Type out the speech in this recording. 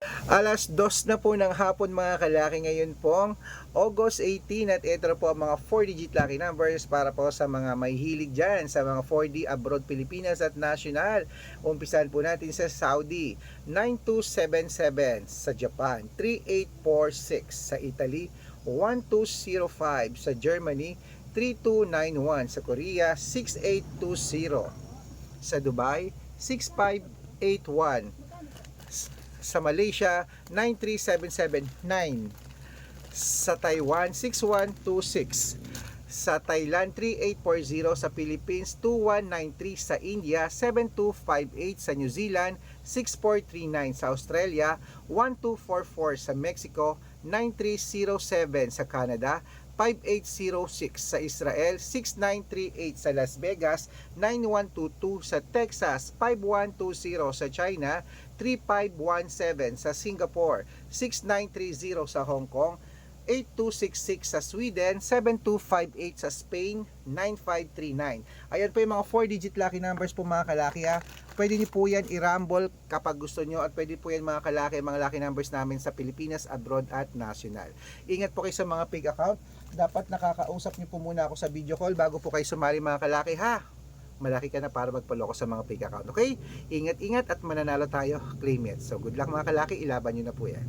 2:00 na po ng hapon mga kalaki, ngayon pong August 18, at ito na po ang mga 4-digit lucky numbers para po sa mga may hilig dyan sa mga 4D abroad, Pilipinas at national. Umpisahan po natin sa Saudi, 9277; sa Japan, 3846; sa Italy, 1205; sa Germany, 3291; sa Korea, 6820; sa Dubai, 6581; sa Malaysia, 93779; sa Taiwan, 6126; sa Thailand, 3840; sa Philippines, 2193; sa India, 7258; sa New Zealand, 6439; sa Australia, 1244; sa Mexico, 9307; sa Canada, 5806; sa Israel, 6938; sa Las Vegas, 9122; sa Texas, 5120; sa China, 3517; sa Singapore, 6930; sa Hong Kong, 8266; sa Sweden, 7258; sa Spain, 9539. Ayan po yung mga 4-digit lucky numbers po mga kalaki ha. Pwede niyo po yan i-rumble kapag gusto nyo, at pwede po yan mga kalaki, mga lucky numbers namin sa Pilipinas, abroad at national. Ingat po kayo sa mga pig account. Dapat nakakausap niyo po muna ako sa video call bago po kayo sumali mga kalaki ha. Malaki ka na para magpaloko sa mga pig account. Okay? Ingat-ingat at mananalo tayo. Claim it. So good luck mga kalaki, ilaban nyo na po yan.